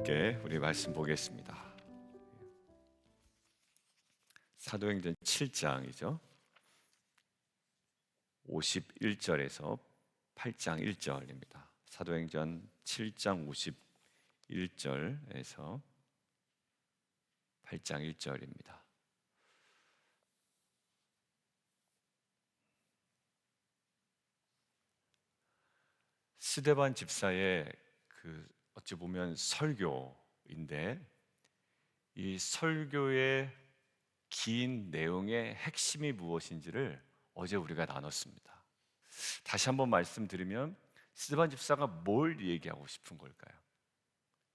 함께 우리 말씀 보겠습니다. 사도행전 7장이죠. 51절에서 8장 1절입니다. 사도행전 7장 51절에서 8장 1절입니다. 스데반 집사의 어찌 보면 설교인데, 이 설교의 긴 내용의 핵심이 무엇인지를 어제 우리가 나눴습니다. 다시 한번 말씀드리면 스데반 집사가 뭘 얘기하고 싶은 걸까요?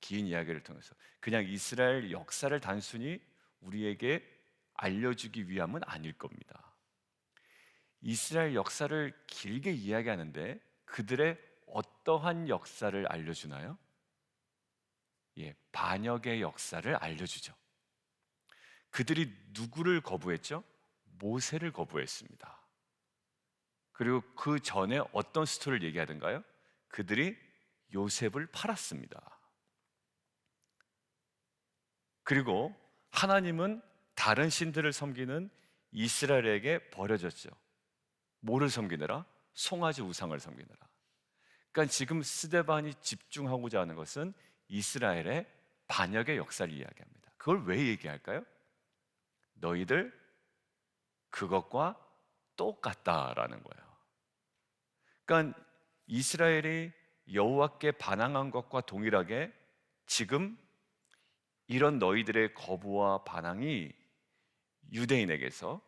긴 이야기를 통해서 그냥 이스라엘 역사를 단순히 우리에게 알려주기 위함은 아닐 겁니다. 이스라엘 역사를 길게 이야기하는데 그들의 어떠한 역사를 알려주나요? 반역의 역사를 알려주죠. 그들이 누구를 거부했죠? 모세를 거부했습니다. 그리고 그 전에 어떤 스토리를 얘기하던가요? 그들이 요셉을 팔았습니다. 그리고 하나님은 다른 신들을 섬기는 이스라엘에게 버려졌죠. 뭐를 섬기느라? 송아지 우상을 섬기느라. 그러니까 지금 스데반이 집중하고자 하는 것은 이스라엘의 반역의 역사를 이야기합니다. 그걸 왜 얘기할까요? 너희들 그것과 똑같다라는 거예요. 그러니까 이스라엘이 여호와께 반항한 것과 동일하게 지금 이런 너희들의 거부와 반항이 유대인에게서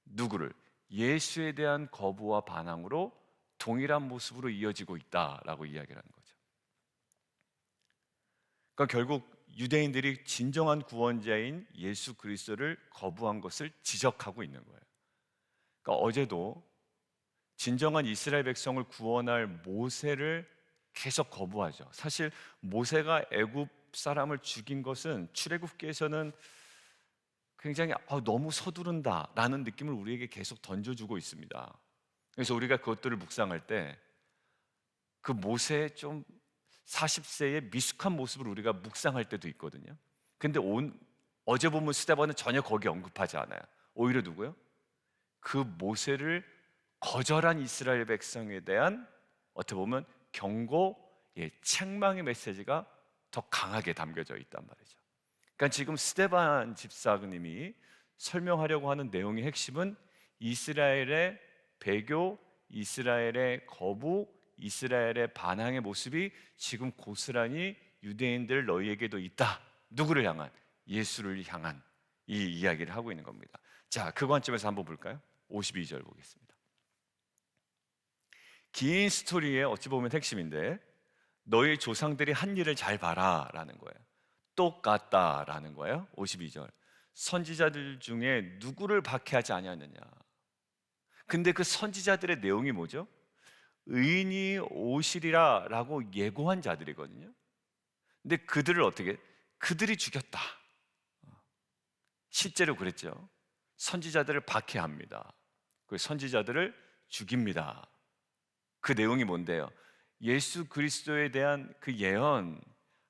누구를? 예수에 대한 거부와 반항으로 동일한 모습으로 이어지고 있다라고 이야기를 하는 거죠. 그러니까 결국 유대인들이 진정한 구원자인 예수 그리스도를 거부한 것을 지적하고 있는 거예요. 그러니까 어제도 진정한 이스라엘 백성을 구원할 모세를 계속 거부하죠. 사실 모세가 애굽 사람을 죽인 것은 출애굽기에서는 굉장히 너무 서두른다라는 느낌을 우리에게 계속 던져주고 있습니다. 그래서 우리가 그것들을 묵상할 때 그 모세의 좀 40세의 미숙한 모습을 우리가 묵상할 때도 있거든요. 근데 어제 본문 스데반은 전혀 거기 언급하지 않아요. 오히려 누구요? 그 모세를 거절한 이스라엘 백성에 대한 어떻게 보면 경고, 책망의 메시지가 더 강하게 담겨져 있단 말이죠. 그러니까 지금 스데반 집사님이 설명하려고 하는 내용의 핵심은 이스라엘의 배교, 이스라엘의 거부, 이스라엘의 반항의 모습이 지금 고스란히 유대인들 너희에게도 있다. 누구를 향한? 예수를 향한 이 이야기를 하고 있는 겁니다. 자, 그 관점에서 한번 볼까요? 52절 보겠습니다. 긴 스토리의 어찌 보면 핵심인데, 너희 조상들이 한 일을 잘 봐라 라는 거예요. 똑같다라는 거예요. 52절. 선지자들 중에 누구를 박해하지 아니하느냐. 근데 그 선지자들의 내용이 뭐죠? 의인이 오시리라 라고 예고한 자들이거든요. 근데 그들을 어떻게? 그들이 죽였다. 실제로 그랬죠. 선지자들을 박해합니다. 그 선지자들을 죽입니다. 그 내용이 뭔데요? 예수 그리스도에 대한 그 예언,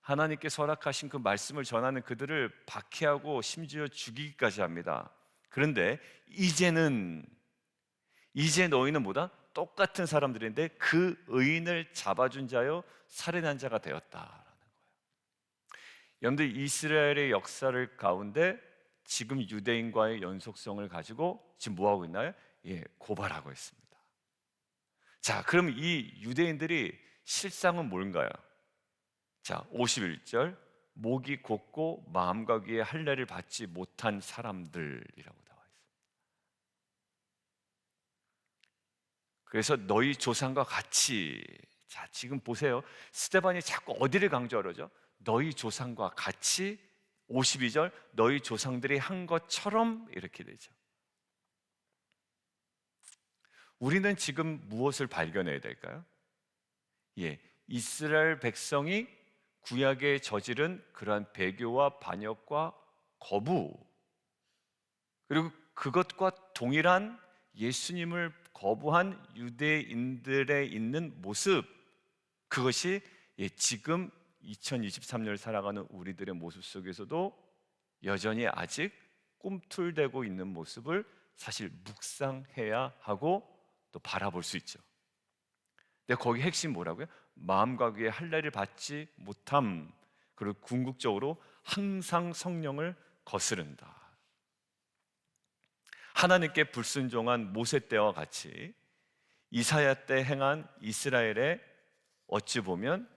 하나님께서 허락하신 그 말씀을 전하는 그들을 박해하고 심지어 죽이기까지 합니다. 그런데 이제 너희는 뭐다? 똑같은 사람들인데 그 의인을 잡아준 자요 살인한 자가 되었다라는 거예요. 여러분들, 이스라엘의 역사를 가운데 지금 유대인과의 연속성을 가지고 지금 뭐하고 있나요? 고발하고 있습니다. 자, 그럼 이 유대인들이 실상은 뭔가요? 자, 51절. 목이 곧고 마음과 귀에 할례를 받지 못한 사람들이라고 나와 있습니다. 그래서 너희 조상과 같이, 자, 지금 보세요. 스데반이 자꾸 어디를 강조하려죠? 너희 조상과 같이. 52절. 너희 조상들이 한 것처럼, 이렇게 되죠. 우리는 지금 무엇을 발견해야 될까요? 이스라엘 백성이 구약에 저지른 그러한 배교와 반역과 거부, 그리고 그것과 동일한 예수님을 거부한 유대인들의 있는 모습, 그것이 지금 2023년을 살아가는 우리들의 모습 속에서도 여전히 아직 꿈틀대고 있는 모습을 사실 묵상해야 하고 또 바라볼 수 있죠. 근데 거기 핵심 뭐라고요? 마음과 귀에 할례를 받지 못함, 그리고 궁극적으로 항상 성령을 거스른다. 하나님께 불순종한 모세 때와 같이 이사야 때 행한 이스라엘의 어찌 보면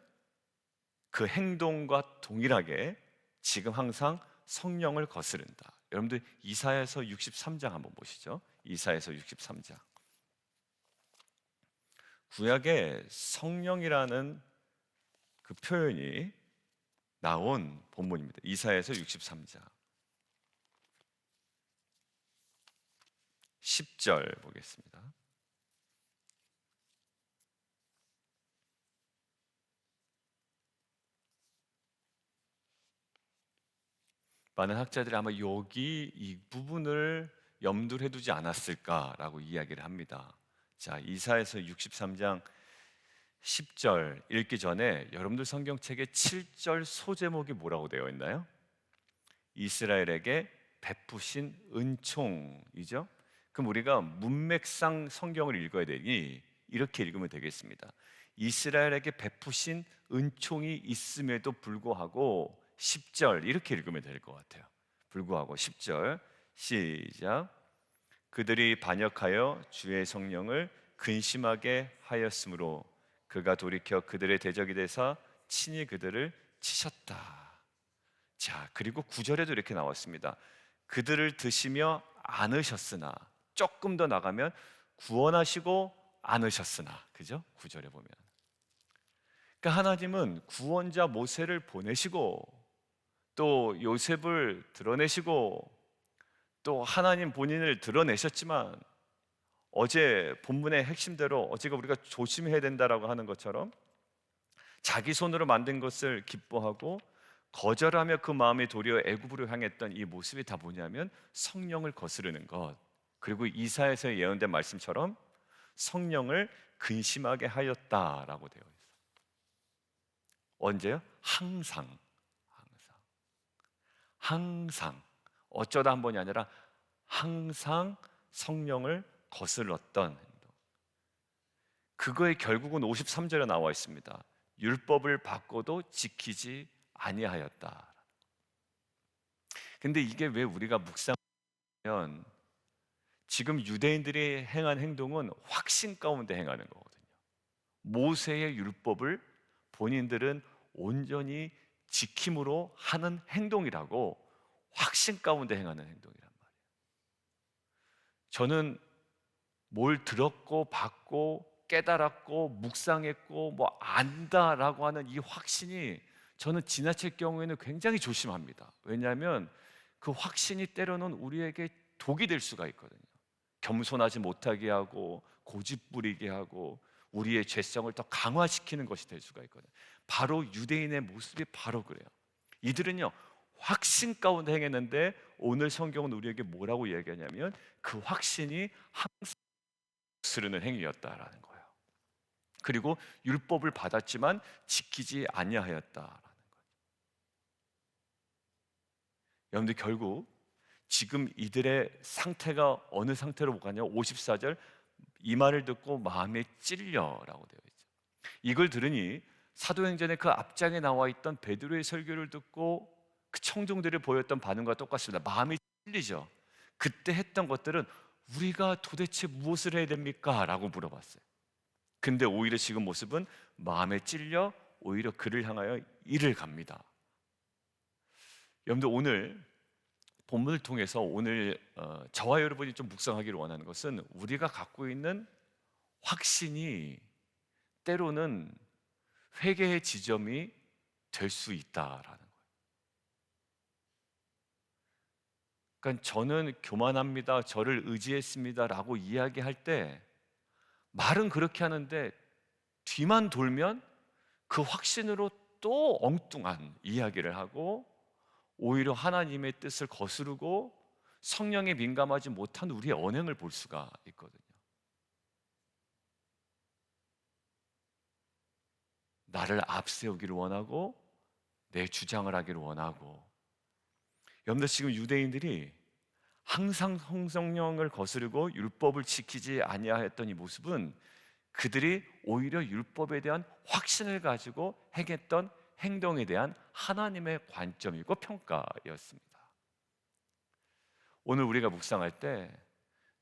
그 행동과 동일하게 지금 항상 성령을 거스른다. 여러분들 이사야서 63장 한번 보시죠. 이사야서 63장. 구약에 성령이라는 그 표현이 나온 본문입니다. 이사야서 63장 10절 보겠습니다. 많은 학자들이 아마 여기 이 부분을 염두를 해두지 않았을까라고 이야기를 합니다. 자, 이사야서 63장 10절 읽기 전에 여러분들 성경책의 7절 소제목이 뭐라고 되어 있나요? 이스라엘에게 베푸신 은총이죠. 그럼 우리가 문맥상 성경을 읽어야 되니 이렇게 읽으면 되겠습니다. 이스라엘에게 베푸신 은총이 있음에도 불구하고 10절 이렇게 읽으면 될 것 같아요. 불구하고 10절 시작. 그들이 반역하여 주의 성령을 근심하게 하였으므로 그가 돌이켜 그들의 대적이 되사 친히 그들을 치셨다. 자, 그리고 9절에도 이렇게 나왔습니다. 그들을 드시며 안으셨으나, 조금 더 나가면 구원하시고 안으셨으나, 그죠? 9절에 보면, 그러니까 하나님은 구원자 모세를 보내시고 또 요셉을 드러내시고 또 하나님 본인을 드러내셨지만, 어제 본문의 핵심대로 어제가 우리가 조심해야 된다라고 하는 것처럼 자기 손으로 만든 것을 기뻐하고 거절하며 그 마음이 도리어 애굽으로 향했던 이 모습이 다 뭐냐면 성령을 거스르는 것, 그리고 이사야서 예언된 말씀처럼 성령을 근심하게 하였다라고 되어 있어요. 언제요? 항상. 어쩌다 한 번이 아니라 항상 성령을 거슬렀던 행동. 그거의 결국은 53절에 나와 있습니다. 율법을 받고도 지키지 아니하였다. 근데 이게 왜 우리가 묵상하면 지금 유대인들이 행한 행동은 확신 가운데 행하는 거거든요. 모세의 율법을 본인들은 온전히 지킴으로 하는 행동이라고 확신 가운데 행하는 행동이란 말이에요. 저는 뭘 들었고 받고 깨달았고 묵상했고 뭐 안다라고 하는 이 확신이 저는 지나칠 경우에는 굉장히 조심합니다. 왜냐하면 그 확신이 때로는 우리에게 독이 될 수가 있거든요. 겸손하지 못하게 하고 고집 부리게 하고 우리의 죄성을 더 강화시키는 것이 될 수가 있거든요. 바로 유대인의 모습이 바로 그래요. 이들은요 확신 가운데 행했는데 오늘 성경은 우리에게 뭐라고 이야기하냐면 그 확신이 항상 거스르는 행위였다라는 거예요. 그리고 율법을 받았지만 지키지 아니하였다라는 거예요. 여러분들 결국 지금 이들의 상태가 어느 상태로 못 가냐? 54절 이 말을 듣고 마음에 찔려라고 되어 있죠. 이걸 들으니 사도행전의 그 앞장에 나와 있던 베드로의 설교를 듣고 그 청중들이 보였던 반응과 똑같습니다. 마음이 찔리죠. 그때 했던 것들은 우리가 도대체 무엇을 해야 됩니까? 라고 물어봤어요. 근데 오히려 지금 모습은 마음에 찔려 오히려 그를 향하여 일을 갑니다. 여러분들 오늘 본문을 통해서 오늘 저와 여러분이 좀 묵상하기를 원하는 것은 우리가 갖고 있는 확신이 때로는 회개의 지점이 될 수 있다라는 거예요. 그러니까 저는 교만합니다, 저를 의지했습니다라고 이야기할 때 말은 그렇게 하는데 뒤만 돌면 그 확신으로 또 엉뚱한 이야기를 하고 오히려 하나님의 뜻을 거스르고 성령에 민감하지 못한 우리의 언행을 볼 수가 있거든요. 나를 앞세우기를 원하고 내 주장을 하기를 원하고, 여러분들 지금 유대인들이 항상 성령을 거스르고 율법을 지키지 아니하였던 이 모습은 그들이 오히려 율법에 대한 확신을 가지고 행했던 행동에 대한 하나님의 관점이고 평가였습니다. 오늘 우리가 묵상할 때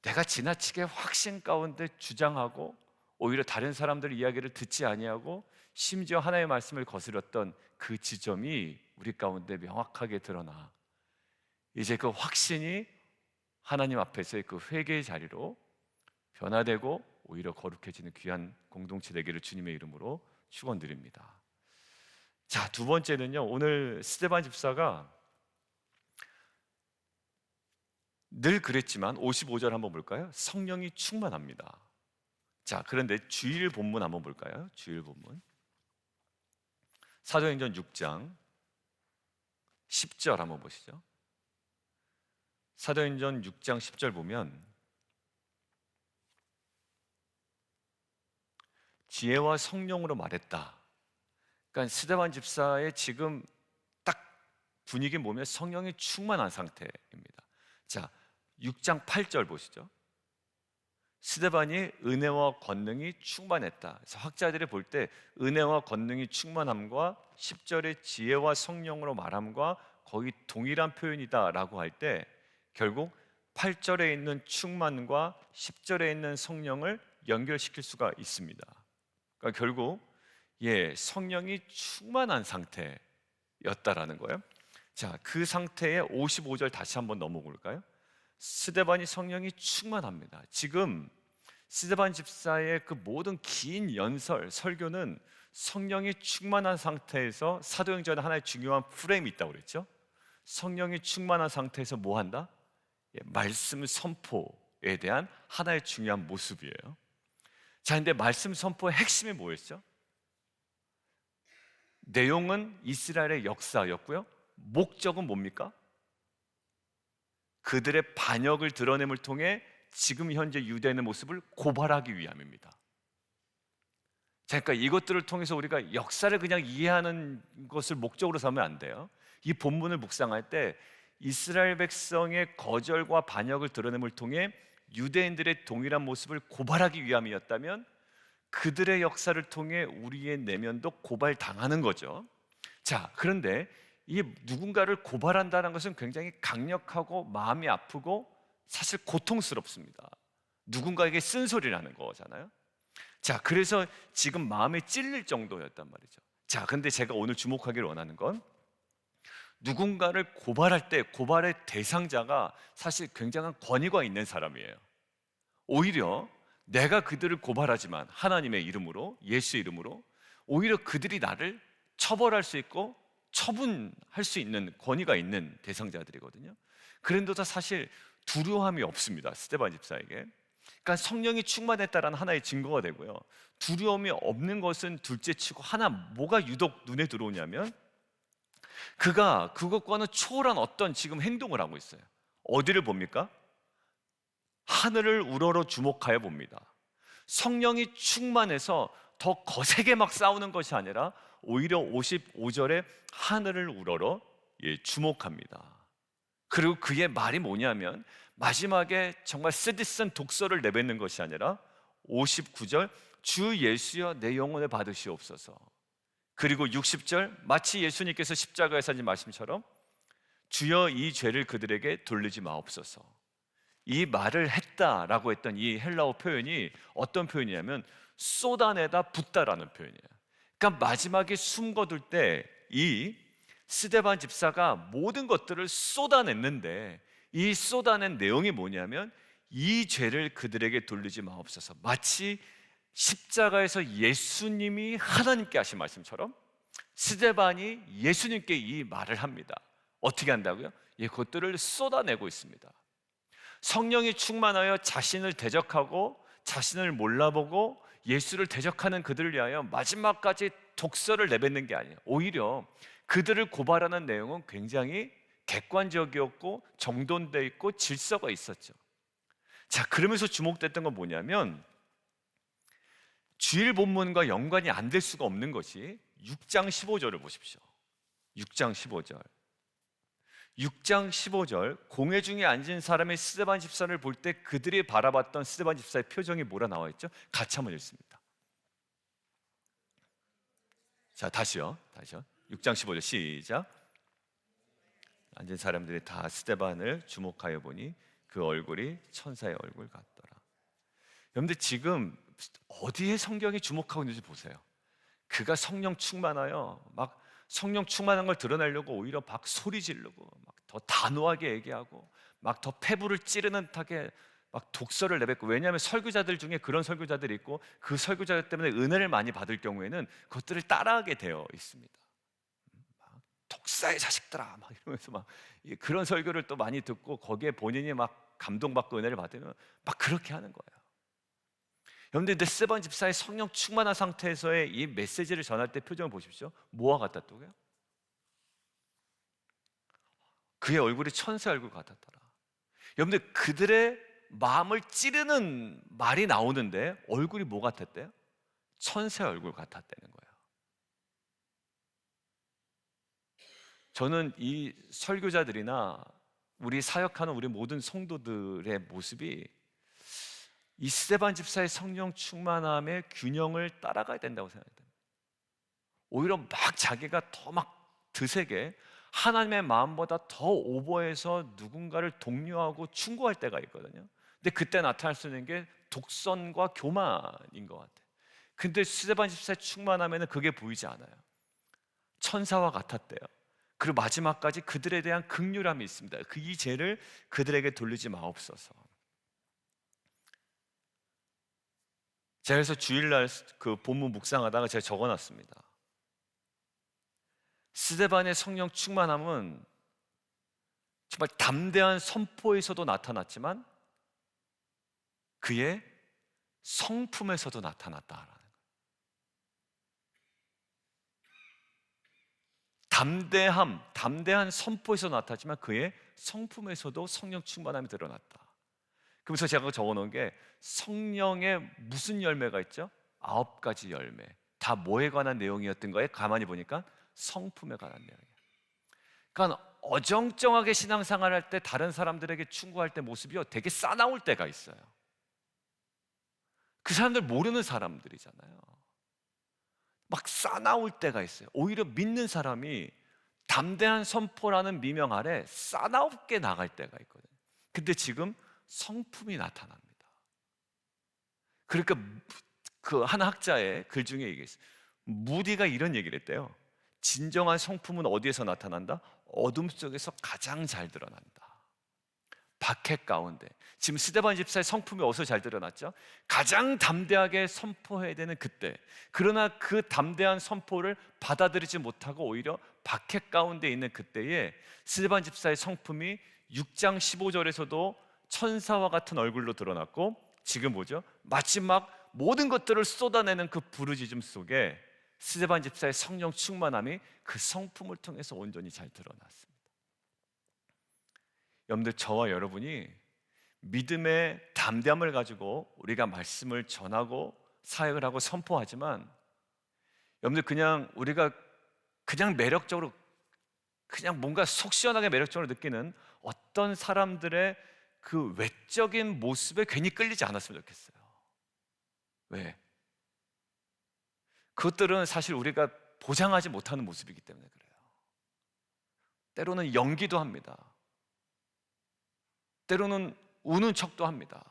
내가 지나치게 확신 가운데 주장하고 오히려 다른 사람들의 이야기를 듣지 아니하고 심지어 하나님의 말씀을 거스렸던 그 지점이 우리 가운데 명확하게 드러나 이제 그 확신이 하나님 앞에서의 그 회개의 자리로 변화되고 오히려 거룩해지는 귀한 공동체 되기를 주님의 이름으로 축원드립니다. 자, 두 번째는요, 오늘 스데반 집사가 늘 그랬지만 55절 한번 볼까요? 성령이 충만합니다. 자, 그런데 주일 본문 한번 볼까요? 주일 본문 사도행전 6장 10절 한번 보시죠. 사도행전 6장 10절 보면 지혜와 성령으로 말했다. 그러니까 스데반 집사의 지금 딱 분위기 보면 성령이 충만한 상태입니다. 자, 6장 8절 보시죠. 스데반이 은혜와 권능이 충만했다. 그래서 학자들이 볼 때 은혜와 권능이 충만함과 10절의 지혜와 성령으로 말함과 거의 동일한 표현이다라고 할 때 결국 8절에 있는 충만과 10절에 있는 성령을 연결시킬 수가 있습니다. 그러니까 결국 성령이 충만한 상태였다라는 거예요. 자, 그 상태에 55절 다시 한번 넘어볼까요? 스데반이 성령이 충만합니다. 지금 스데반 집사의 그 모든 긴 연설, 설교는 성령이 충만한 상태에서 사도행전에 하나의 중요한 프레임이 있다고 그랬죠. 성령이 충만한 상태에서 뭐 한다? 말씀 선포에 대한 하나의 중요한 모습이에요. 자, 근데 말씀 선포의 핵심이 뭐였죠? 내용은 이스라엘의 역사였고요. 목적은 뭡니까? 그들의 반역을 드러냄을 통해 지금 현재 유대인의 모습을 고발하기 위함입니다. 자, 그러니까 이것들을 통해서 우리가 역사를 그냥 이해하는 것을 목적으로 삼으면 안 돼요. 이 본문을 묵상할 때 이스라엘 백성의 거절과 반역을 드러냄을 통해 유대인들의 동일한 모습을 고발하기 위함이었다면 그들의 역사를 통해 우리의 내면도 고발당하는 거죠. 자, 그런데 이 누군가를 고발한다는 것은 굉장히 강력하고 마음이 아프고 사실 고통스럽습니다. 누군가에게 쓴소리라는 거잖아요. 자, 그래서 지금 마음에 찔릴 정도였단 말이죠. 자, 근데 제가 오늘 주목하기를 원하는 건 누군가를 고발할 때 고발의 대상자가 사실 굉장한 권위가 있는 사람이에요. 오히려 내가 그들을 고발하지만 하나님의 이름으로, 예수의 이름으로 오히려 그들이 나를 처벌할 수 있고 처분할 수 있는 권위가 있는 대상자들이거든요. 그런데도 사실 두려움이 없습니다, 스데반 집사에게. 그러니까 성령이 충만했다라는 하나의 증거가 되고요. 두려움이 없는 것은 둘째치고 하나 뭐가 유독 눈에 들어오냐면 그가 그것과는 초월한 어떤 지금 행동을 하고 있어요. 어디를 봅니까? 하늘을 우러러 주목하여 봅니다. 성령이 충만해서 더 거세게 막 싸우는 것이 아니라 오히려 55절에 하늘을 우러러 주목합니다. 그리고 그의 말이 뭐냐면 마지막에 정말 쓰디쓴 독서를 내뱉는 것이 아니라 59절 주 예수여 내 영혼을 받으시옵소서. 그리고 60절 마치 예수님께서 십자가에서 하신 말씀처럼 주여 이 죄를 그들에게 돌리지 마옵소서. 이 말을 했다라고 했던 이 헬라어 표현이 어떤 표현이냐면 쏟아내다 붓다라는 표현이에요. 그러니까 마지막에 숨 거둘 때 이 스데반 집사가 모든 것들을 쏟아냈는데 이 쏟아낸 내용이 뭐냐면 이 죄를 그들에게 돌리지 마옵소서. 마치 십자가에서 예수님이 하나님께 하신 말씀처럼 스데반이 예수님께 이 말을 합니다. 어떻게 한다고요? 그것들을 쏟아내고 있습니다. 성령이 충만하여 자신을 대적하고 자신을 몰라보고 예수를 대적하는 그들을 위하여 마지막까지 독서를 내뱉는 게 아니에요. 오히려 그들을 고발하는 내용은 굉장히 객관적이었고 정돈되어 있고 질서가 있었죠. 자, 그러면서 주목됐던 건 뭐냐면 주일 본문과 연관이 안 될 수가 없는 것이 6장 15절을 보십시오. 6장 15절. 6장 15절, 공회 중에 앉은 사람의 스데반 집사를 볼 때 그들이 바라봤던 스데반 집사의 표정이 뭐라 나와 있죠? 같이 한번 읽습니다. 자, 다시요. 6장 15절 시작. 앉은 사람들이 다 스데반을 주목하여 보니 그 얼굴이 천사의 얼굴 같더라. 여러분들 지금 어디에 성경이 주목하고 있는지 보세요. 그가 성령 충만하여 막 성령 충만한 걸 드러내려고 오히려 막 소리 지르고 막 더 단호하게 얘기하고 막 더 폐부를 찌르는 듯하게 막 독설을 내뱉고, 왜냐하면 설교자들 중에 그런 설교자들이 있고 그 설교자들 때문에 은혜를 많이 받을 경우에는 그것들을 따라하게 되어 있습니다. 막 독사의 자식들아 막 이러면서 막 그런 설교를 또 많이 듣고 거기에 본인이 막 감동받고 은혜를 받으면 막 그렇게 하는 거예요. 여러분들, 근데 스데반 집사의 성령 충만한 상태에서의 이 메시지를 전할 때 표정을 보십시오. 뭐와 같았다고요? 그의 얼굴이 천사의 얼굴 같았더라. 여러분들, 그들의 마음을 찌르는 말이 나오는데 얼굴이 뭐 같았대요? 천사의 얼굴 같았다는 거예요. 저는 이 설교자들이나 우리 사역하는 우리 모든 성도들의 모습이 이 스데반 집사의 성령 충만함의 균형을 따라가야 된다고 생각합니다. 오히려 막 자기가 더 막 드세게 하나님의 마음보다 더 오버해서 누군가를 독려하고 충고할 때가 있거든요. 근데 그때 나타날 수 있는 게 독선과 교만인 것 같아요. 근데 스데반 집사의 충만함에는 그게 보이지 않아요. 천사와 같았대요. 그리고 마지막까지 그들에 대한 긍휼함이 있습니다. 이 죄를 그들에게 돌리지 마옵소서. 제가 그래서 주일날 그 본문 묵상하다가 제가 적어놨습니다. 스데반의 성령 충만함은 정말 담대한 선포에서도 나타났지만 그의 성품에서도 나타났다라는 거예요. 담대한 선포에서 나타났지만 그의 성품에서도 성령 충만함이 드러났다. 그래서 제가 적어놓은 게 성령의 무슨 열매가 있죠? 9가지 열매. 다 뭐에 관한 내용이었던 거예요? 가만히 보니까 성품에 관한 내용이에요. 그러니까 어정쩡하게 신앙생활할 때 다른 사람들에게 충고할 때 모습이요 되게 싸나울 때가 있어요. 그 사람들 모르는 사람들이잖아요. 막 싸나울 때가 있어요. 오히려 믿는 사람이 담대한 선포라는 미명 아래 싸나우게 나갈 때가 있거든요. 근데 지금 성품이 나타납니다. 그러니까 그 한 학자의 글 중에 얘기했어요. 무디가 이런 얘기를 했대요. 진정한 성품은 어디에서 나타난다? 어둠 속에서 가장 잘 드러난다. 박해 가운데. 지금 스데반 집사의 성품이 어디서 잘 드러났죠? 가장 담대하게 선포해야 되는 그때. 그러나 그 담대한 선포를 받아들이지 못하고 오히려 박해 가운데 있는 그때에 스데반 집사의 성품이 6장 15절에서도 천사와 같은 얼굴로 드러났고, 지금 뭐죠? 마지막 모든 것들을 쏟아내는 그 부르짖음 속에 스데반 집사의 성령 충만함이 그 성품을 통해서 온전히 잘 드러났습니다. 여러분들, 저와 여러분이 믿음의 담대함을 가지고 우리가 말씀을 전하고 사역을 하고 선포하지만, 여러분들 우리가 그냥 매력적으로 그냥 뭔가 속 시원하게 매력적으로 느끼는 어떤 사람들의 그 외적인 모습에 괜히 끌리지 않았으면 좋겠어요. 왜? 그것들은 사실 우리가 보장하지 못하는 모습이기 때문에 그래요. 때로는 연기도 합니다. 때로는 우는 척도 합니다.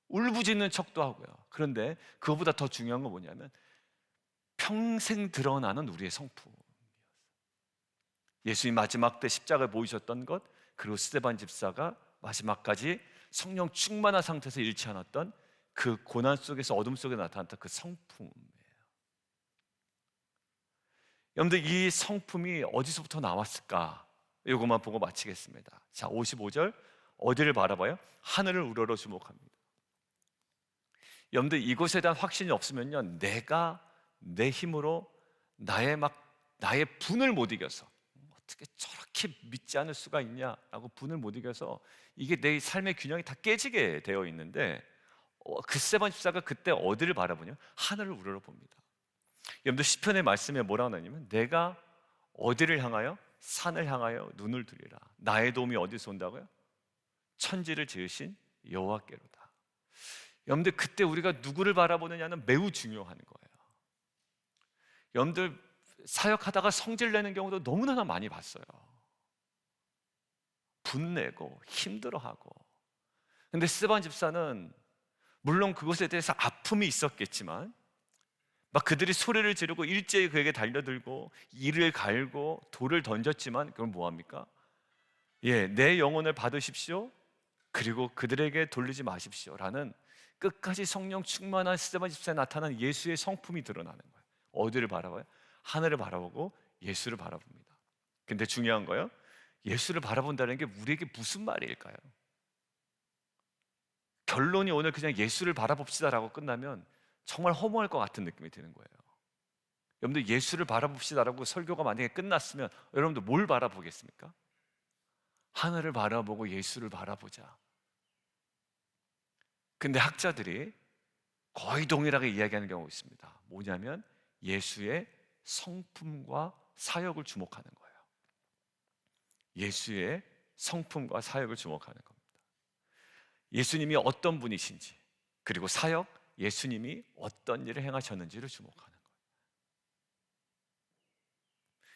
울부짖는 척도 하고요. 그런데 그거보다 더 중요한 건 뭐냐면 평생 드러나는 우리의 성품. 예수님 마지막 때 십자가에 보이셨던 것, 그리고 스데반 집사가 마지막까지 성령 충만한 상태에서 잃지 않았던 그 고난 속에서 어둠 속에 나타났던 그 성품이에요. 여러분들, 이 성품이 어디서부터 나왔을까? 이것만 보고 마치겠습니다. 자, 55절 어디를 바라봐요? 하늘을 우러러 주목합니다. 여러분들, 이것에 대한 확신이 없으면요, 내가 내 힘으로 나의 분을 못 이겨서, 어떻게 저렇게 믿지 않을 수가 있냐라고 분을 못 이겨서 이게 내 삶의 균형이 다 깨지게 되어 있는데, 그 스데반 집사가 그때 어디를 바라보냐? 하늘을 우러러 봅니다. 여러분들, 시편의 말씀에 뭐라고 나냐면 내가 어디를 향하여? 산을 향하여 눈을 들이라. 나의 도움이 어디서 온다고요? 천지를 지으신 여호와께로다. 여러분들, 그때 우리가 누구를 바라보느냐는 매우 중요한 거예요. 여러분들, 사역하다가 성질 내는 경우도 너무나 많이 봤어요. 분내고 힘들어하고. 근데 스데반 집사는 물론 그것에 대해서 아픔이 있었겠지만 막 그들이 소리를 지르고 일제히 그에게 달려들고 이를 갈고 돌을 던졌지만 그럼 뭐합니까? 내 영혼을 받으십시오, 그리고 그들에게 돌리지 마십시오 라는 끝까지 성령 충만한 스데반 집사에 나타난 예수의 성품이 드러나는 거예요. 어디를 바라봐요? 하늘을 바라보고 예수를 바라봅니다. 근데 중요한 거예요, 예수를 바라본다는 게 우리에게 무슨 말일까요? 결론이 오늘 그냥 예수를 바라봅시다라고 끝나면 정말 허무할 것 같은 느낌이 드는 거예요. 여러분들, 예수를 바라봅시다라고 설교가 만약에 끝났으면 여러분들 뭘 바라보겠습니까? 하늘을 바라보고 예수를 바라보자. 근데 학자들이 거의 동일하게 이야기하는 경우가 있습니다. 뭐냐면 예수의 성품과 사역을 주목하는 거예요. 예수의 성품과 사역을 주목하는 겁니다. 예수님이 어떤 분이신지, 그리고 사역, 예수님이 어떤 일을 행하셨는지를 주목하는 거예요.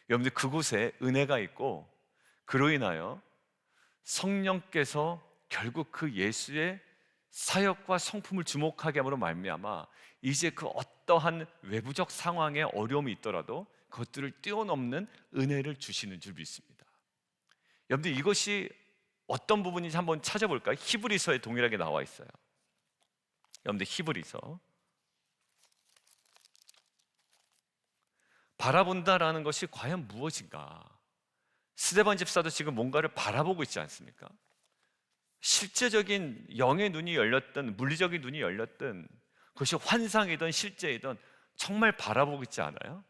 여러분들, 그곳에 은혜가 있고 그로 인하여 성령께서 결국 그 예수의 사역과 성품을 주목하게 함으로 말미암아 이제 그 어떠한 외부적 상황에 어려움이 있더라도 그것들을 뛰어넘는 은혜를 주시는 줄 믿습니다. 여러분들, 이것이 어떤 부분인지 한번 찾아볼까요? 히브리서에 동일하게 나와 있어요. 여러분들, 히브리서. 바라본다라는 것이 과연 무엇인가? 스데반 집사도 지금 뭔가를 바라보고 있지 않습니까? 실제적인 영의 눈이 열렸든 물리적인 눈이 열렸든 그것이 환상이든 실제이든 정말 바라보고 있지 않아요?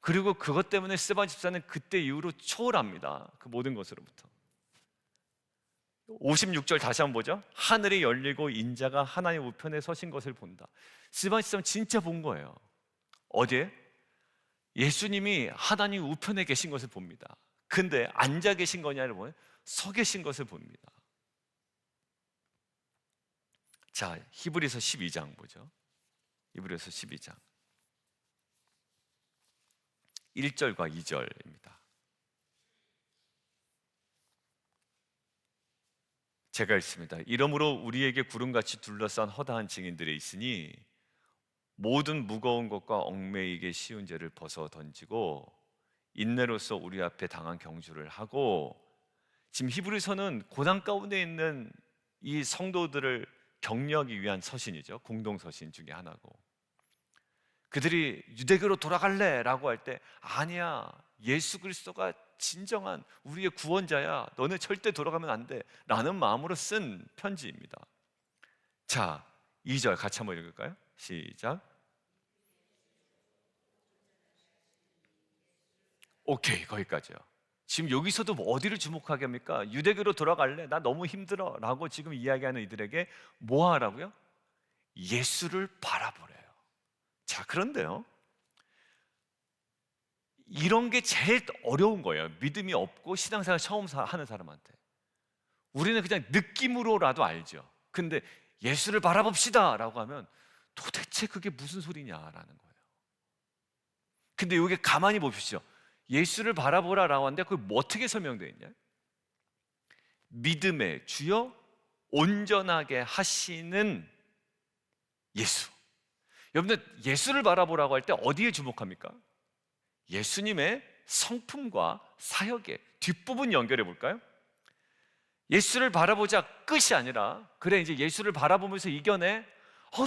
그리고 그것 때문에 스데반 집사는 그때 이후로 초월합니다. 그 모든 것으로부터. 56절 다시 한번 보죠. 하늘이 열리고 인자가 하나님 우편에 서신 것을 본다. 스데반 집사는 진짜 본 거예요. 어디에? 예수님이 하나님 우편에 계신 것을 봅니다. 근데 앉아 계신 거냐를 보면 서 계신 것을 봅니다. 자, 히브리서 12장 보죠. 히브리서 12장 1절과 2절입니다. 제가 읽습니다. 이러므로 우리에게 구름같이 둘러싼 허다한 증인들이 있으니 모든 무거운 것과 얽매이게 쉬운 죄를 벗어 던지고 인내로서 우리 앞에 당한 경주를 하고. 지금 히브리서는 고난 가운데 있는 이 성도들을 격려하기 위한 서신이죠. 공동서신 중에 하나고, 그들이 유대교로 돌아갈래? 라고 할 때 아니야, 예수 그리스도가 진정한 우리의 구원자야, 너네 절대 돌아가면 안 돼 라는 마음으로 쓴 편지입니다. 자, 2절 같이 한번 읽을까요? 시작. 오케이, 거기까지요. 지금 여기서도 어디를 주목하게 합니까? 유대교로 돌아갈래? 나 너무 힘들어 라고 지금 이야기하는 이들에게 뭐 하라고요? 예수를 바라보래요. 자, 그런데요, 이런 게 제일 어려운 거예요. 믿음이 없고 신앙생활 처음 하는 사람한테. 우리는 그냥 느낌으로라도 알죠. 근데 예수를 바라봅시다 라고 하면 도대체 그게 무슨 소리냐라는 거예요. 근데 여기 가만히 보십시오. 예수를 바라보라 라고 하는데 그게 뭐 어떻게 설명되어 있냐? 믿음의 주여 온전하게 하시는 예수. 여러분들, 예수를 바라보라고 할 때 어디에 주목합니까? 예수님의 성품과 사역의 뒷부분 연결해 볼까요? 예수를 바라보자 끝이 아니라, 그래 이제 예수를 바라보면서 이겨내.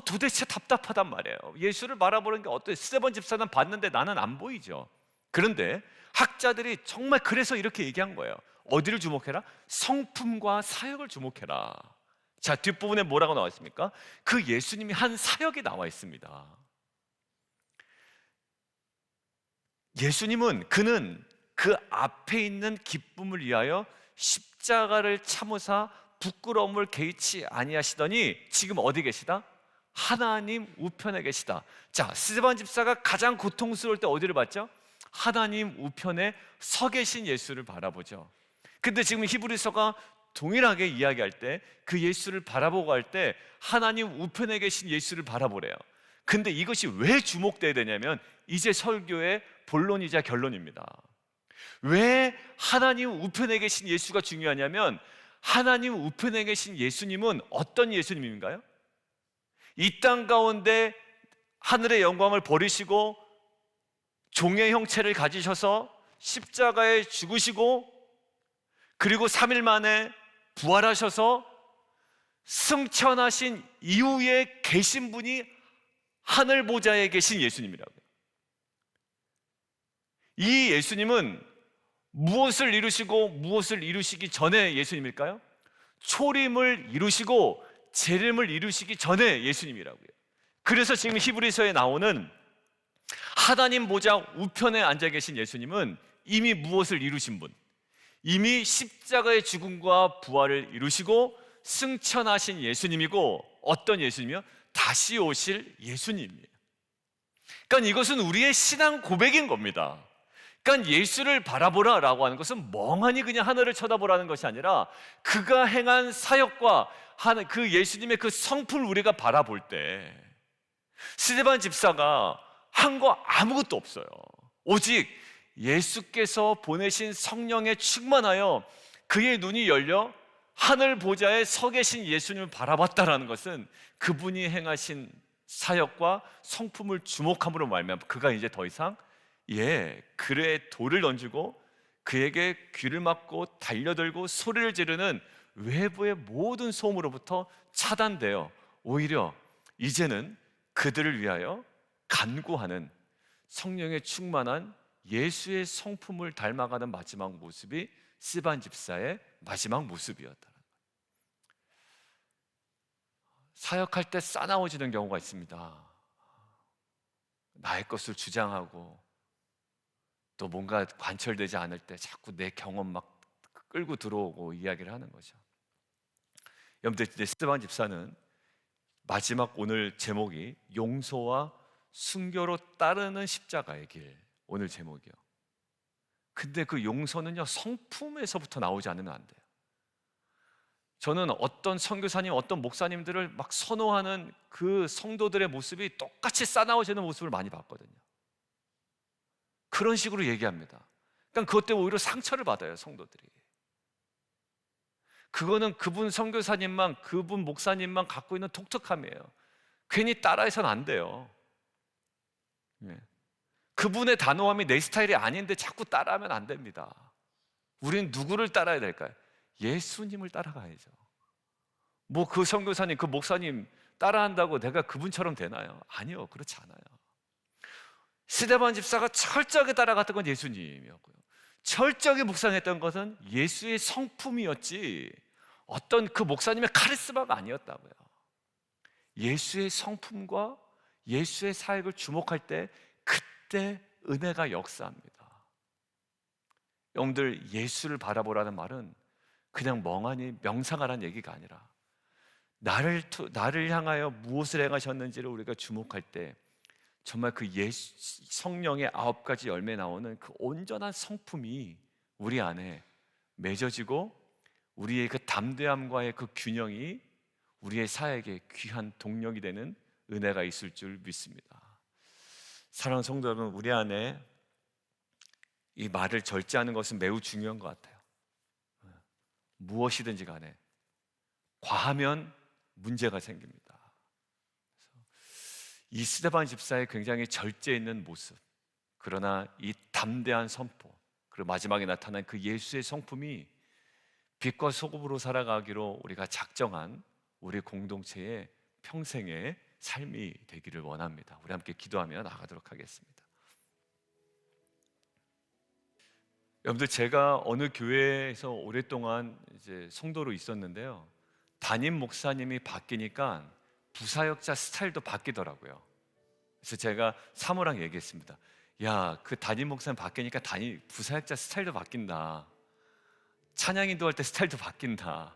도대체 답답하단 말이에요. 예수를 바라보는 게 어때요? 스데반 집사는 봤는데 나는 안 보이죠. 그런데 학자들이 정말 그래서 이렇게 얘기한 거예요. 어디를 주목해라? 성품과 사역을 주목해라. 자, 뒷부분에 뭐라고 나와 있습니까? 그 예수님이 한 사역이 나와 있습니다. 예수님은, 그는 그 앞에 있는 기쁨을 위하여 십자가를 참으사 부끄러움을 개의치 아니하시더니 지금 어디 계시다? 하나님 우편에 계시다. 자, 스데반 집사가 가장 고통스러울 때 어디를 봤죠? 하나님 우편에 서 계신 예수를 바라보죠. 근데 지금 히브리서가 동일하게 이야기할 때 그 예수를 바라보고 할 때 하나님 우편에 계신 예수를 바라보래요. 근데 이것이 왜 주목돼야 되냐면 이제 설교의 본론이자 결론입니다. 왜 하나님 우편에 계신 예수가 중요하냐면 하나님 우편에 계신 예수님은 어떤 예수님인가요? 이 땅 가운데 하늘의 영광을 버리시고 종의 형체를 가지셔서 십자가에 죽으시고 그리고 3일 만에 부활하셔서 승천하신 이후에 계신 분이 하늘 보좌에 계신 예수님이라고요. 이 예수님은 무엇을 이루시고 무엇을 이루시기 전에 예수님일까요? 초림을 이루시고 재림을 이루시기 전에 예수님이라고요. 그래서 지금 히브리서에 나오는 하나님 보좌 우편에 앉아 계신 예수님은 이미 무엇을 이루신 분? 이미 십자가의 죽음과 부활을 이루시고 승천하신 예수님이고 어떤 예수님이요? 다시 오실 예수님이에요. 그러니까 이것은 우리의 신앙 고백인 겁니다. 그러니까 예수를 바라보라라고 하는 것은 멍하니 그냥 하늘을 쳐다보라는 것이 아니라 그가 행한 사역과 그 예수님의 그 성품을 우리가 바라볼 때 스데반 집사가 한 거 아무것도 없어요. 오직 예수께서 보내신 성령에 충만하여 그의 눈이 열려 하늘 보좌에 서 계신 예수님을 바라봤다라는 것은 그분이 행하신 사역과 성품을 주목함으로 말미암아 그가 이제 더 이상 그의 돌을 던지고 그에게 귀를 막고 달려들고 소리를 지르는 외부의 모든 소음으로부터 차단되어 오히려 이제는 그들을 위하여 간구하는 성령의 충만한 예수의 성품을 닮아가는 마지막 모습이 스데반 집사의 마지막 모습이었다. 사역할 때 싸나워지는 경우가 있습니다. 나의 것을 주장하고 또 뭔가 관철되지 않을 때 자꾸 내 경험 막 끌고 들어오고 이야기를 하는 거죠. 여러분들 이제 스데반 집사는 마지막 오늘 제목이 용서와 순교로 따르는 십자가의 길, 오늘 제목이요. 근데 그 용서는요 성품에서부터 나오지 않으면 안 돼요. 저는 어떤 선교사님, 어떤 목사님들을 막 선호하는 그 성도들의 모습이 똑같이 싸나워지는 모습을 많이 봤거든요. 그런 식으로 얘기합니다. 그러니까 그것 때문에 오히려 상처를 받아요, 성도들이. 그거는 그분 선교사님만, 그분 목사님만 갖고 있는 독특함이에요. 괜히 따라해서는 안 돼요. 그분의 단호함이 내 스타일이 아닌데 자꾸 따라하면 안 됩니다. 우리는 누구를 따라야 될까요? 예수님을 따라가야죠. 뭐 그 선교사님, 그 목사님 따라한다고 내가 그분처럼 되나요? 아니요, 그렇지 않아요. 스데반 집사가 철저하게 따라갔던 건 예수님이었고요. 철저하게 묵상했던 것은 예수의 성품이었지 어떤 그 목사님의 카리스마가 아니었다고요. 예수의 성품과 예수의 사역을 주목할 때 그때 은혜가 역사합니다. 여러분들, 예수를 바라보라는 말은 그냥 멍하니 명상하라는 얘기가 아니라 나를 향하여 무엇을 행하셨는지를 우리가 주목할 때 정말 그 성령의 9가지 열매 나오는 그 온전한 성품이 우리 안에 맺어지고 우리의 그 담대함과의 그 균형이 우리의 사역에 귀한 동력이 되는 은혜가 있을 줄 믿습니다. 사랑하는 성도 여러분, 우리 안에 이 말을 절제하는 것은 매우 중요한 것 같아요. 무엇이든지 간에 과하면 문제가 생깁니다. 이 스데반 집사의 굉장히 절제 있는 모습, 그러나 이 담대한 선포, 그리고 마지막에 나타난 그 예수의 성품이 빛과 소금으로 살아가기로 우리가 작정한 우리 공동체의 평생의 삶이 되기를 원합니다. 우리 함께 기도하며 나가도록 하겠습니다. 여러분들, 제가 어느 교회에서 오랫동안 이제 성도로 있었는데요, 담임 목사님이 바뀌니까 부사역자 스타일도 바뀌더라고요. 그래서 제가 사모랑 얘기했습니다. 야, 그 담임 목사님 바뀌니까 부사역자 스타일도 바뀐다. 찬양 인도할 때 스타일도 바뀐다.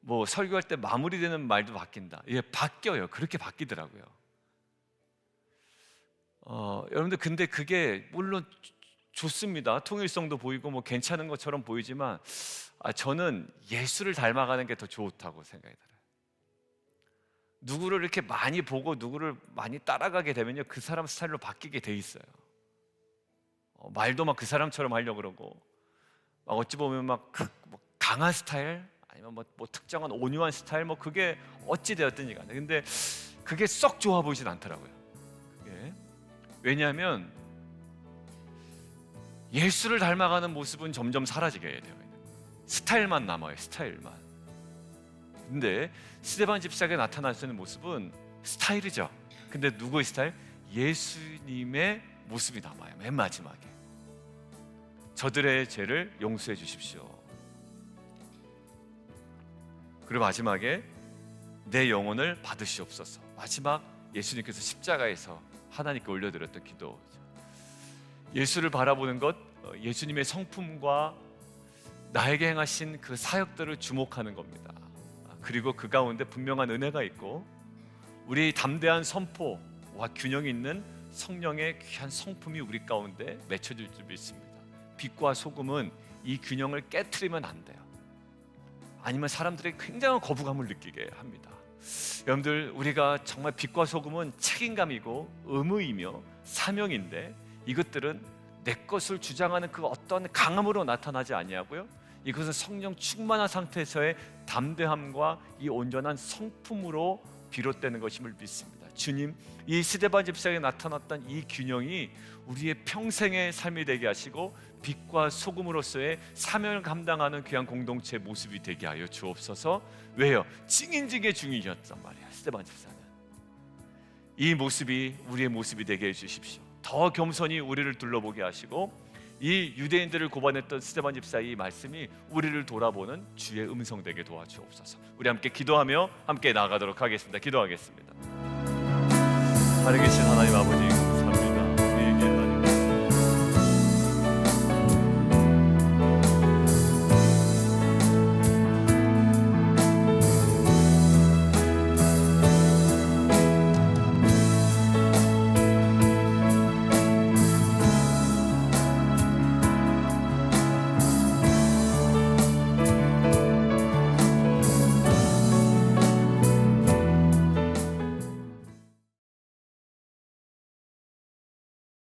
뭐 설교할 때 마무리되는 말도 바뀐다. 예, 바뀌어요. 그렇게 바뀌더라고요. 여러분들 근데 그게 물론 좋습니다. 통일성도 보이고 뭐 괜찮은 것처럼 보이지만 저는 예수를 닮아가는 게 더 좋다고 생각이 들어요. 누구를 이렇게 많이 보고 누구를 많이 따라가게 되면요, 그 사람 스타일로 바뀌게 돼 있어요. 말도 막 그 사람처럼 하려고 그러고, 막 어찌 보면 뭐 강한 스타일 아니면 뭐 특정한 온유한 스타일, 뭐 그게 어찌 되었든지 간에 근데 그게 썩 좋아 보이진 않더라고요. 그게. 왜냐하면 예수를 닮아가는 모습은 점점 사라지게 돼요. 스타일만 남아요. 스타일만. 근데 스데반 집사에게 나타나시는 모습은 스타일이죠. 근데 누구의 스타일? 예수님의 모습이 남아요. 맨 마지막에 저들의 죄를 용서해 주십시오. 그리고 마지막에 내 영혼을 받으시옵소서. 마지막 예수님께서 십자가에서 하나님께 올려드렸던 기도죠. 예수를 바라보는 것, 예수님의 성품과 나에게 행하신 그 사역들을 주목하는 겁니다. 그리고 그 가운데 분명한 은혜가 있고 우리 담대한 선포와 균형 있는 성령의 귀한 성품이 우리 가운데 맺혀질 줄 믿습니다. 빛과 소금은 이 균형을 깨트리면 안 돼요. 아니면 사람들이 굉장한 거부감을 느끼게 합니다. 여러분들, 우리가 정말 빛과 소금은 책임감이고 의무이며 사명인데, 이것들은 내 것을 주장하는 그 어떤 강함으로 나타나지 아니하고요, 이것은 성령 충만한 상태에서의 담대함과 이 온전한 성품으로 비롯되는 것임을 믿습니다. 주님, 이 스데반 집사에게 나타났던 이 균형이 우리의 평생의 삶이 되게 하시고 빛과 소금으로서의 사명을 감당하는 귀한 공동체의 모습이 되게 하여 주옵소서. 왜요? 증인 중에 중인이었단 말이야, 스데반 집사는. 이 모습이 우리의 모습이 되게 해주십시오. 더 겸손히 우리를 둘러보게 하시고, 이 유대인들을 고발했던 스데반 집사의 이 말씀이 우리를 돌아보는 주의 음성 되게 도와주옵소서. 우리 함께 기도하며 함께 나아가도록 하겠습니다. 기도하겠습니다. 하늘 계신 하나님 아버지,